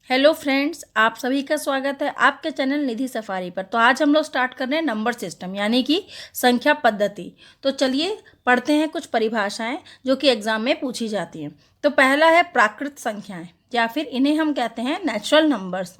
Hello friends, आप सभी का स्वागत है आपके चैनल निधि सफारी पर। तो आज हम लोग स्टार्ट कर रहे हैं नंबर सिस्टम यानी कि संख्या पद्धति। तो चलिए पढ़ते हैं कुछ परिभाषाएं जो कि एग्जाम में पूछी जाती हैं। तो पहला है प्राकृत संख्याएं या फिर इन्हें हम कहते हैं नेचुरल नंबर्स।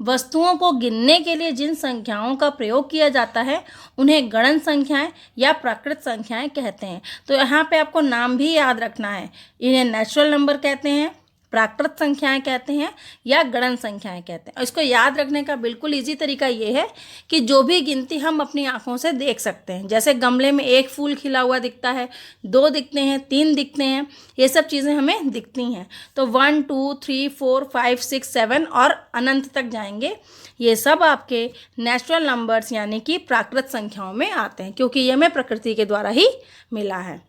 वस्तुओं को गिनने के लिए जिन संख्याओं का प्रयोग किया जाता है उन्हें गणन संख्याएं या प्राकृत संख्याएं कहते हैं। तो यहाँ पे आपको नाम भी याद रखना है, इन्हें नेचुरल नंबर कहते हैं, प्राकृत संख्याएं कहते हैं या गणन संख्याएं कहते हैं। इसको याद रखने का बिल्कुल इजी तरीका ये है कि जो भी गिनती हम अपनी आंखों से देख सकते हैं, जैसे गमले में एक फूल खिला हुआ दिखता है, 2 दिखते हैं, 3 दिखते हैं, ये सब चीज़ें हमें दिखती हैं। तो 1 2 3 4 5 6 7 और अनंत तक जाएंगे, ये सब आपके नेचुरल नंबर्स यानी कि प्राकृत संख्याओं में आते हैं, क्योंकि ये हमें प्रकृति के द्वारा ही मिला है।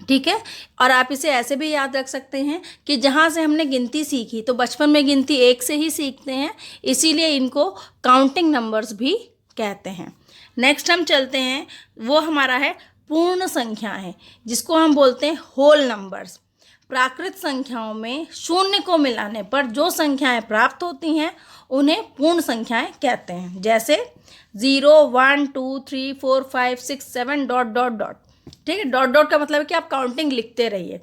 ठीक है। और आप इसे ऐसे भी याद रख सकते हैं कि जहाँ से हमने गिनती सीखी, तो बचपन में गिनती 1 से ही सीखते हैं, इसीलिए इनको काउंटिंग नंबर्स भी कहते हैं। नेक्स्ट हम चलते हैं, वो हमारा है पूर्ण संख्याएं, जिसको हम बोलते हैं होल नंबर्स। प्राकृत संख्याओं में शून्य को मिलाने पर जो संख्याएं प्राप्त होती हैं उन्हें पूर्ण संख्याएं कहते हैं। जैसे 0 1 2 3 4 5 6 7 डॉट डॉट डॉट। ठीक है, डॉट डॉट का मतलब है कि आप काउंटिंग लिखते रहिए।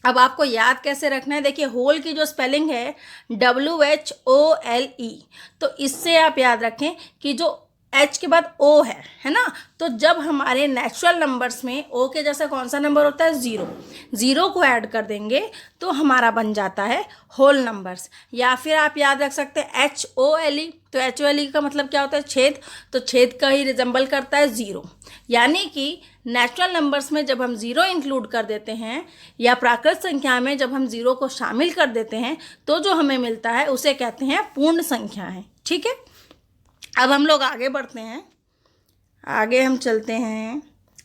अब आपको याद कैसे रखना है, देखिए होल की जो स्पेलिंग है WHOLE, तो इससे आप याद रखें कि जो H के बाद O है ना। तो जब हमारे नेचुरल नंबर्स में O के जैसा कौन सा नंबर होता है, 0, 0 को ऐड कर देंगे तो हमारा बन जाता है होल नंबर्स। या फिर आप याद रख सकते हैं HOLE, तो HOLE का मतलब क्या होता है, छेद, तो छेद का ही रिजेंबल करता है 0। यानी कि नेचुरल नंबर्स में जब हम 0 इंक्लूड कर देते हैं या प्राकृत संख्या में जब हम 0 को शामिल कर देते हैं तो जो हमें मिलता है उसे कहते हैं पूर्ण संख्याएं। ठीक है, अब हम लोग आगे बढ़ते हैं, आगे हम चलते हैं।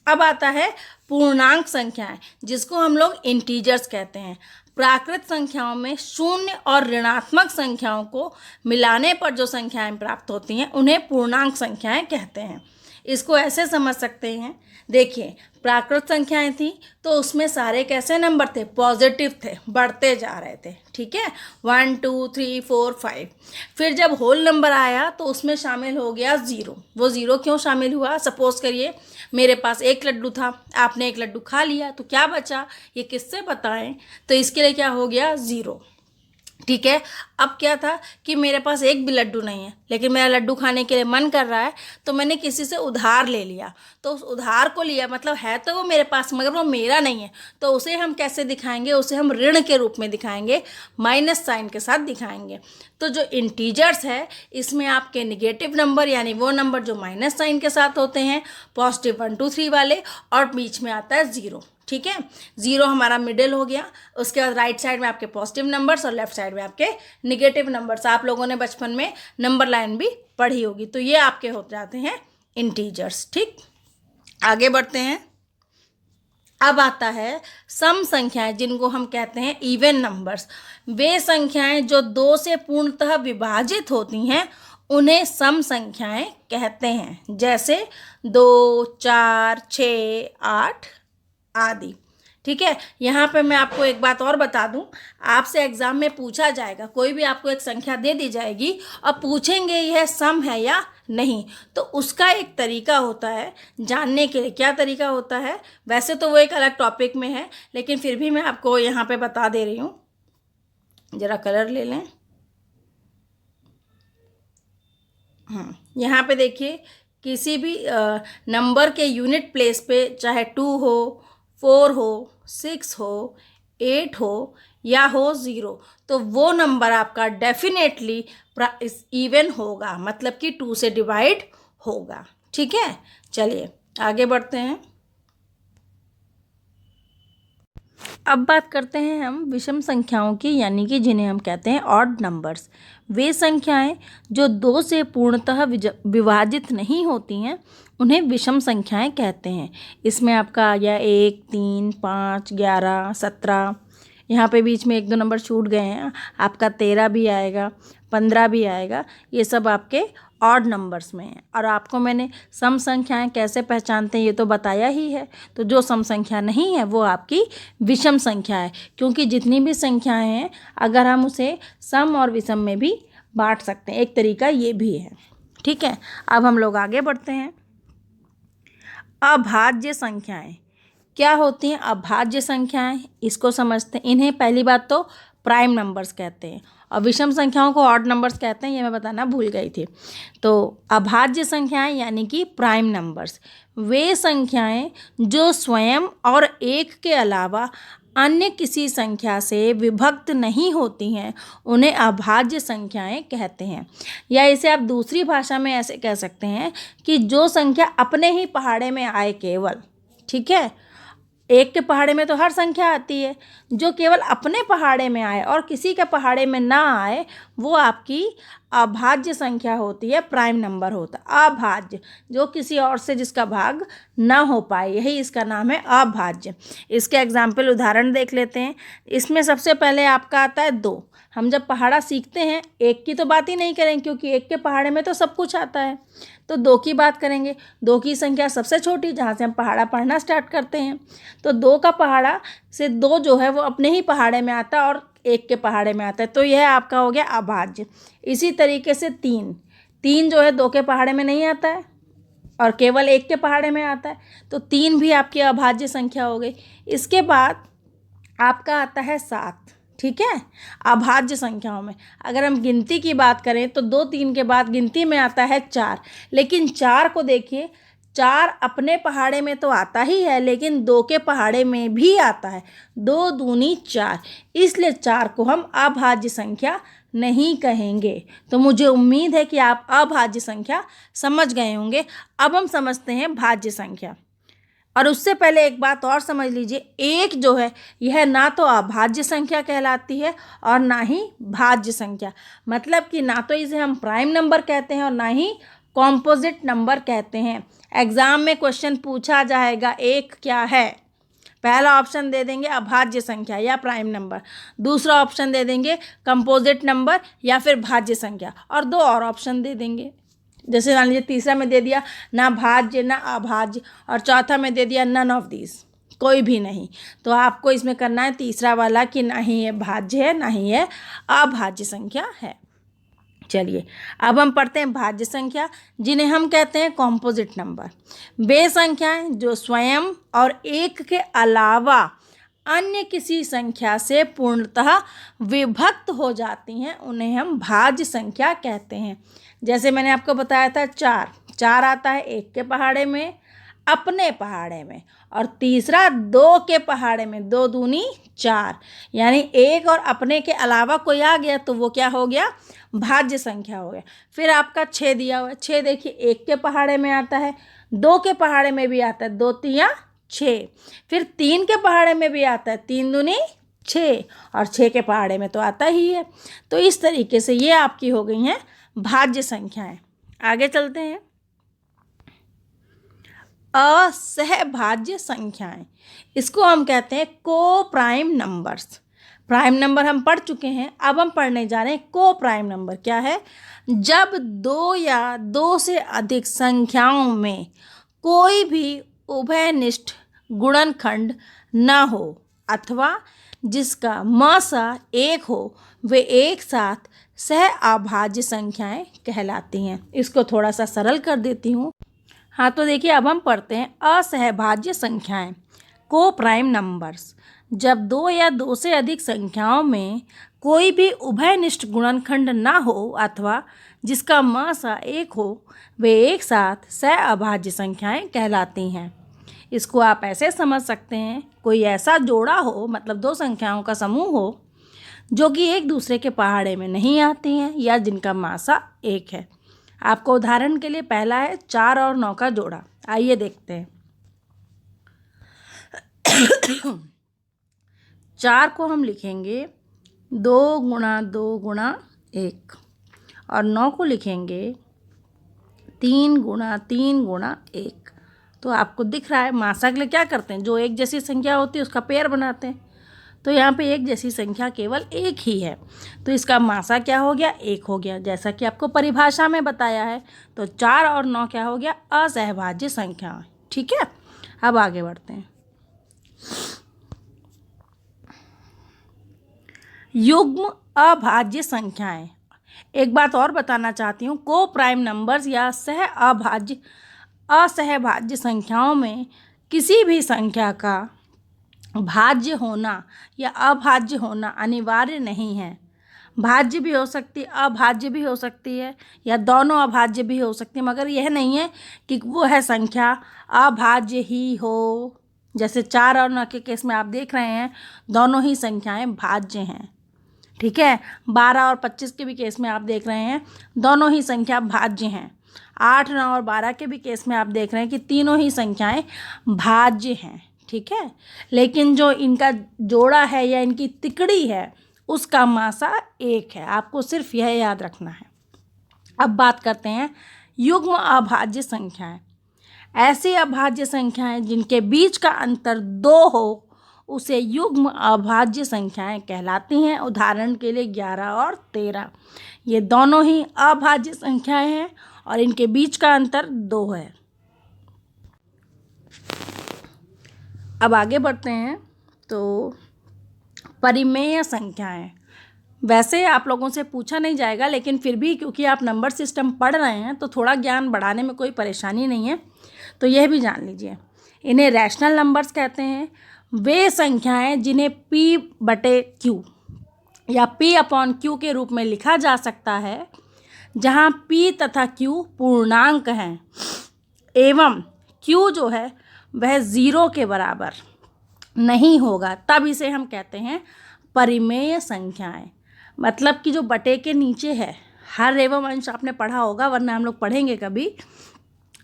अब आता है पूर्णांक संख्याएं, जिसको हम लोग इंटीजर्स कहते हैं। प्राकृत संख्याओं में शून्य और ऋणात्मक संख्याओं को मिलाने पर जो संख्याएं प्राप्त होती हैं उन्हें पूर्णांक संख्याएं कहते हैं। इसको ऐसे समझ सकते हैं, देखिए प्राकृत संख्याएं थी तो उसमें सारे कैसे नंबर थे, पॉजिटिव थे, बढ़ते जा रहे थे। ठीक है, 1 2 3 4 5। फिर जब होल नंबर आया तो उसमें शामिल हो गया 0। वो 0 क्यों शामिल हुआ, सपोज करिए मेरे पास 1 लड्डू था, आपने 1 लड्डू खा लिया, तो क्या बचा, ये किससे बताएं, तो इसके लिए क्या हो गया, 0। ठीक है, अब क्या था कि मेरे पास एक भी लड्डू नहीं है, लेकिन मेरा लड्डू खाने के लिए मन कर रहा है, तो मैंने किसी से उधार ले लिया। तो उस उधार को लिया मतलब है तो वो मेरे पास, मगर वो मेरा नहीं है, तो उसे हम कैसे दिखाएंगे, उसे हम ऋण के रूप में दिखाएंगे, माइनस साइन के साथ दिखाएंगे। तो जो इंटीजर्स है इसमें आपके निगेटिव नंबर यानी वो नंबर जो माइनस साइन के साथ होते हैं, पॉजिटिव 1 2 3 वाले, और बीच में आता है 0। ठीक है, 0 हमारा मिडिल हो गया। उसके बाद राइट साइड में आपके पॉजिटिव नंबर्स और लेफ्ट साइड में आपके निगेटिव नंबर्स। आप लोगों ने बचपन में नंबर लाइन भी पढ़ी होगी, तो ये आपके हो जाते हैं इंटीजर्स। ठीक, आगे बढ़ते हैं। अब आता है सम संख्याएं, जिनको हम कहते हैं इवन नंबर्स। वे संख्याएं जो 2 से पूर्णतः विभाजित होती हैं उन्हें सम संख्याएं कहते हैं। जैसे 2 4 6 8 आदि। ठीक है, यहाँ पे मैं आपको एक बात और बता दूं, आपसे एग्जाम में पूछा जाएगा, कोई भी आपको एक संख्या दे दी जाएगी और पूछेंगे यह सम है या नहीं, तो उसका एक तरीका होता है जानने के लिए। क्या तरीका होता है, वैसे तो वो एक अलग टॉपिक में है, लेकिन फिर भी मैं आपको यहाँ पे बता दे रही हूँ। जरा कलर ले लें। यहाँ पे देखिए, किसी भी नंबर के यूनिट प्लेस पे चाहे 2 हो, 4 हो, 6 हो, 8 हो या हो 0, तो वो नंबर आपका डेफिनेटली इवन होगा, मतलब कि 2 से डिवाइड होगा। ठीक है, चलिए आगे बढ़ते हैं। अब बात करते हैं हम विषम संख्याओं की, यानी कि जिन्हें हम कहते हैं ऑड नंबर्स। वे संख्याएं जो 2 से पूर्णतः विभाजित नहीं होती हैं उन्हें विषम संख्याएं कहते हैं। इसमें आपका आ गया 1 3 5 11 17, यहाँ पे बीच में 1 2 नंबर छूट गए हैं, आपका 13 भी आएगा, 15 भी आएगा। ये सब आपके ऑड नंबर्स में है। और आपको मैंने सम संख्याएं कैसे पहचानते हैं ये तो बताया ही है। तो जो सम संख्या नहीं है वो आपकी विषम संख्या है, क्योंकि जितनी भी संख्याएं हैं अगर हम उसे सम और विषम में भी बांट सकते हैं, एक तरीका ये भी है। ठीक है, अब हम लोग आगे बढ़ते हैं। अभाज्य संख्याएं क्या होती हैं? अभाज्य संख्याएं इसको समझते हैं। इन्हें पहली बात तो प्राइम नंबर्स कहते हैं और विषम संख्याओं को ऑड नंबर्स कहते हैं, ये मैं बताना भूल गई थी। तो अभाज्य संख्याएं यानी कि प्राइम नंबर्स वे संख्याएं जो स्वयं और एक के अलावा अन्य किसी संख्या से विभक्त नहीं होती हैं, उन्हें अभाज्य संख्याएं कहते हैं। या इसे आप दूसरी भाषा में ऐसे कह सकते हैं कि जो संख्या अपने ही पहाड़े में आए केवल, ठीक है, एक के पहाड़े में तो हर संख्या आती है, जो केवल अपने पहाड़े में आए और किसी के पहाड़े में ना आए वो आपकी अभाज्य संख्या होती है, प्राइम नंबर होता है। अभाज्य जो किसी और से जिसका भाग ना हो पाए, यही इसका नाम है अभाज्य। इसके एग्जाम्पल उदाहरण देख लेते हैं। इसमें सबसे पहले आपका आता है 2। हम जब पहाड़ा सीखते हैं एक की तो बात ही नहीं करेंगे, क्योंकि एक के पहाड़े में तो सब कुछ आता है। तो 2 की बात करेंगे। 2 की संख्या सबसे छोटी जहाँ से हम पहाड़ा पढ़ना स्टार्ट करते हैं। तो 2 का पहाड़ा से 2 जो है वो अपने ही पहाड़े में आता है और 1 के पहाड़े में आता है, तो यह आपका हो गया अभाज्य। इसी तरीके से 3 जो है 2 के पहाड़े में नहीं आता है और केवल 1 के पहाड़े में आता है, तो 3 भी आपकी अभाज्य संख्या हो गई। इसके बाद आपका आता है 7। ठीक है, अभाज्य संख्याओं में अगर हम गिनती की बात करें तो 2 3 के बाद गिनती में आता है 4। लेकिन 4 को देखिए, 4 अपने पहाड़े में तो आता ही है लेकिन 2 के पहाड़े में भी आता है। 2 दूनी 4, इसलिए 4 को हम अभाज्य संख्या नहीं कहेंगे। तो मुझे उम्मीद है कि आप अभाज्य संख्या समझ गए होंगे। अब हम समझते हैं भाज्य संख्या। और उससे पहले एक बात और समझ लीजिए, एक जो है यह ना तो अभाज्य संख्या कहलाती है और ना ही भाज्य संख्या। मतलब कि ना तो इसे हम प्राइम नंबर कहते हैं और ना ही कॉम्पोजिट नंबर कहते हैं। एग्ज़ाम में क्वेश्चन पूछा जाएगा एक क्या है, पहला ऑप्शन दे देंगे अभाज्य संख्या या प्राइम नंबर, दूसरा ऑप्शन दे देंगे कंपोजिट नंबर या फिर भाज्य संख्या, और 2 और ऑप्शन दे देंगे। जैसे मान लीजिए तीसरा में दे दिया ना भाज्य ना अभाज्य और चौथा में दे दिया नन ऑफ दिस, कोई भी नहीं। तो आपको इसमें करना है तीसरा वाला कि ना ही ये भाज्य है ना ही ये अभाज्य संख्या है। चलिए अब हम पढ़ते हैं भाज्य संख्या, जिन्हें हम कहते हैं कॉम्पोजिट नंबर। वे संख्याएं जो स्वयं और एक के अलावा अन्य किसी संख्या से पूर्णतः विभक्त हो जाती हैं, उन्हें हम भाज्य संख्या कहते हैं। जैसे मैंने आपको बताया था 4 आता है 1 के पहाड़े में, अपने पहाड़े में, और तीसरा 2 के पहाड़े में, 2 दूनी 4, यानी 1 और अपने के अलावा कोई आ गया तो वो क्या हो गया, भाज्य संख्या हो गया। फिर आपका 6 दिया हुआ है। 6 देखिए 1 के पहाड़े में आता है, 2 के पहाड़े में भी आता है, 2 तिया 6, फिर 3 के पहाड़े में भी आता है, 3 दूनी 6, और 6 के पहाड़े में तो आता ही है। तो इस तरीके से ये आपकी हो गई हैं भाज्य संख्याएं। आगे चलते हैं। असहभाज्य संख्याएं, इसको हम कहते हैं को प्राइम नंबर्स। प्राइम नंबर हम पढ़ चुके हैं, अब हम पढ़ने जा रहे हैं को प्राइम नंबर। क्या है? जब 2 या 2 से अधिक संख्याओं में कोई भी उभयनिष्ठ गुणनखंड न हो अथवा जिसका मसा 1 हो, वे एक साथ सह अभाज्य संख्याएं कहलाती हैं। इसको थोड़ा सा सरल कर देती हूँ। हाँ, तो देखिए अब हम पढ़ते हैं असहभाज्य संख्याएं, को प्राइम नंबर्स। जब 2 या 2 से अधिक संख्याओं में कोई भी उभयनिष्ठ गुणनखंड ना हो अथवा जिसका मसा 1 हो, वे एक साथ सह अभाज्य संख्याएं कहलाती हैं। इसको आप ऐसे समझ सकते हैं, कोई ऐसा जोड़ा हो, मतलब 2 संख्याओं का समूह हो जो कि एक दूसरे के पहाड़े में नहीं आती हैं या जिनका मासा 1 है। आपको उदाहरण के लिए पहला है 4 और 9 का जोड़ा। आइए देखते हैं। 4 को हम लिखेंगे 2 गुणा 2 गुणा 1 और 9 को लिखेंगे 3 गुणा 3 गुणा 1। तो आपको दिख रहा है मासा के लिए क्या करते हैं, जो एक जैसी संख्या होती है उसका पेयर बनाते हैं। तो यहाँ पे एक जैसी संख्या केवल एक ही है, तो इसका मासा क्या हो गया, 1 हो गया, जैसा कि आपको परिभाषा में बताया है। तो 4 और 9 क्या हो गया, असहभाज्य संख्या। ठीक है, अब आगे बढ़ते हैं। युग्म अभाज्य संख्याएं। एक बात और बताना चाहती हूँ, को प्राइम नंबर्स या असहभाज्य संख्याओं में किसी भी संख्या का भाज्य होना या अभाज्य होना अनिवार्य नहीं है। भाज्य भी हो सकती है, अभाज्य भी हो सकती है, या दोनों अभाज्य भी हो सकती है, मगर यह नहीं है कि वो है संख्या अभाज्य ही हो। जैसे 4 और 9 के केस में आप देख रहे हैं, दोनों ही संख्याएं भाज्य हैं। ठीक है, 12 और 25 के भी केस में आप देख रहे हैं, दोनों ही संख्या भाज्य हैं। 8, 9 और 12 के भी केस में आप देख रहे हैं कि तीनों ही संख्याएं भाज्य हैं। ठीक है, लेकिन जो इनका जोड़ा है या इनकी तिकड़ी है, उसका मासा 1 है। आपको सिर्फ यह याद रखना है। अब बात करते हैं युग्म अभाज्य संख्याएं। ऐसी अभाज्य संख्याएं जिनके बीच का अंतर 2 हो, उसे युग्म अभाज्य संख्याएं कहलाती हैं। उदाहरण के लिए 11 और 13, ये दोनों ही अभाज्य संख्याएं हैं और इनके बीच का अंतर 2 है। अब आगे बढ़ते हैं। तो परिमेय संख्याएं, वैसे आप लोगों से पूछा नहीं जाएगा, लेकिन फिर भी क्योंकि आप नंबर सिस्टम पढ़ रहे हैं तो थोड़ा ज्ञान बढ़ाने में कोई परेशानी नहीं है, तो यह भी जान लीजिए। इन्हें रैशनल नंबर्स कहते हैं। वे संख्याएं जिन्हें P/Q या P/Q के रूप में लिखा जा सकता है, जहां P तथा Q पूर्णांक हैं एवं Q जो है वह 0 के बराबर नहीं होगा, तब इसे हम कहते हैं परिमेय संख्याएं। मतलब कि जो बटे के नीचे है, हर एवं अंश आपने पढ़ा होगा, वरना हम लोग पढ़ेंगे कभी।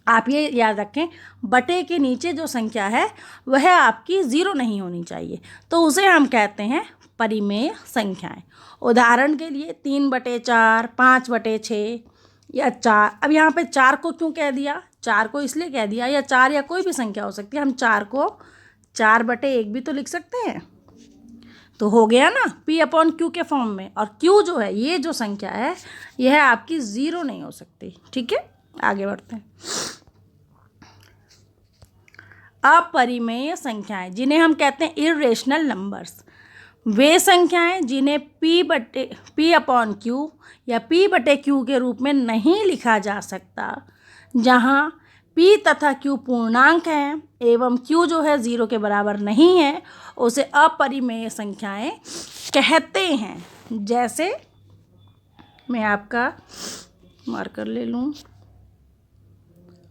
आप ये याद रखें, बटे के नीचे जो संख्या है वह आपकी 0 नहीं होनी चाहिए, तो उसे हम कहते हैं परिमेय संख्याएं। उदाहरण के लिए 3/4, 5/6 या 4। अब यहाँ पे 4 को क्यों कह दिया, 4 को इसलिए कह दिया, या 4 या कोई भी संख्या हो सकती है, हम 4 को 4/1 भी तो लिख सकते हैं। तो हो गया ना P/Q के फॉर्म में। और Q जो है, ये जो संख्या है, यह आपकी 0 नहीं हो सकती। ठीक है, आगे बढ़ते हैं। अपरिमेय संख्याएं, जिन्हें हम कहते हैं इर्रेशनल नंबर्स, वे संख्याएं जिन्हें P/Q या P/Q के रूप में नहीं लिखा जा सकता, जहां P तथा Q पूर्णांक हैं एवं Q जो है 0 के बराबर नहीं है, उसे अपरिमेय संख्याएं कहते हैं। जैसे मैं आपका मार्कर ले लूँ,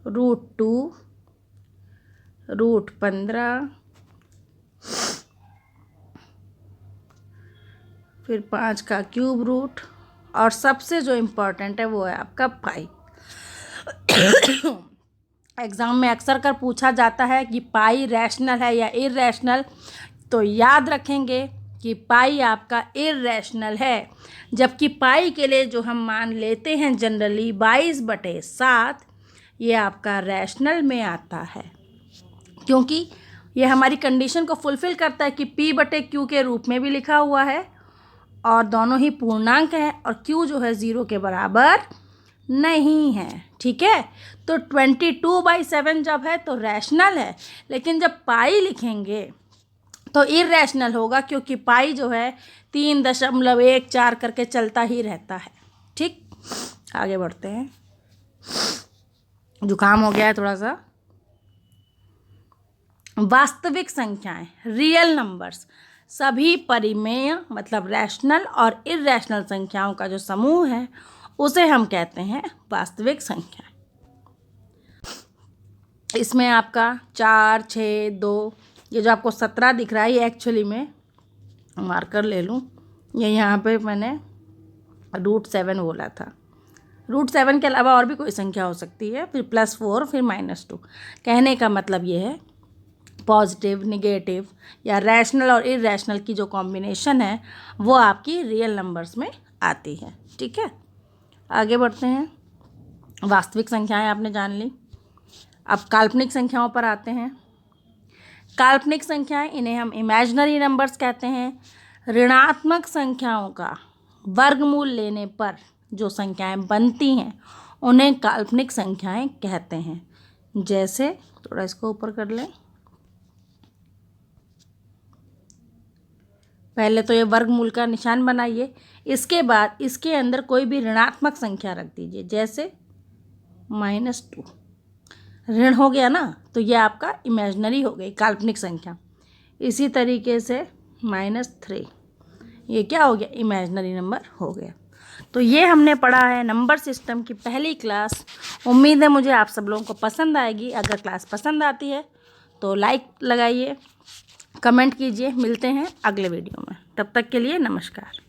√2, √15, फिर 5 का क्यूब रूट, और सबसे जो इम्पोर्टेंट है वो है आपका पाई। एग्ज़ाम में अक्सर कर पूछा जाता है कि पाई रैशनल है या इर्रैशनल, तो याद रखेंगे कि पाई आपका इर्रैशनल है, जबकि पाई के लिए जो हम मान लेते हैं जनरली 22/7, ये आपका रैशनल में आता है, क्योंकि ये हमारी कंडीशन को फुलफ़िल करता है कि P/Q के रूप में भी लिखा हुआ है और दोनों ही पूर्णांक हैं, और Q जो है 0 के बराबर नहीं है। ठीक है, तो 22/7 जब है तो रैशनल है, लेकिन जब पाई लिखेंगे तो इर्रैशनल होगा, क्योंकि पाई जो है 3.14 करके चलता ही रहता है। ठीक, आगे बढ़ते हैं। जुकाम हो गया है थोड़ा सा। वास्तविक संख्याएं, रियल नंबर्स, सभी परिमेय मतलब रैशनल और इर्रैशनल संख्याओं का जो समूह है, उसे हम कहते हैं वास्तविक संख्या। इसमें आपका 4, 6, 2, ये जो आपको 17 दिख रहा है, ये एक्चुअली में मार्कर ले लूँ, ये यहाँ पे मैंने √7 बोला था। √7 के अलावा और भी कोई संख्या हो सकती है, फिर +4, फिर -2। कहने का मतलब ये है पॉजिटिव, निगेटिव या रैशनल और इर्रैशनल की जो कॉम्बिनेशन है वो आपकी रियल नंबर्स में आती है। ठीक है, आगे बढ़ते हैं। वास्तविक संख्याएं आपने जान ली, अब काल्पनिक संख्याओं पर आते हैं। काल्पनिक संख्याएं, इन्हें हम इमेजिनरी नंबर्स कहते हैं। ऋणात्मक संख्याओं का वर्गमूल लेने पर जो संख्याएं बनती हैं उन्हें काल्पनिक संख्याएं कहते हैं। जैसे, थोड़ा इसको ऊपर कर लें, पहले तो ये वर्गमूल का निशान बनाइए, इसके बाद इसके अंदर कोई भी ऋणात्मक संख्या रख दीजिए। जैसे -2 ऋण हो गया ना, तो ये आपका इमेजिनरी हो गई, काल्पनिक संख्या। इसी तरीके से -3, ये क्या हो गया, इमेजिनरी नंबर हो गया। तो ये हमने पढ़ा है नंबर सिस्टम की पहली क्लास। उम्मीद है मुझे आप सब लोगों को पसंद आएगी। अगर क्लास पसंद आती है तो लाइक लगाइए, कमेंट कीजिए। मिलते हैं अगले वीडियो में, तब तक के लिए नमस्कार।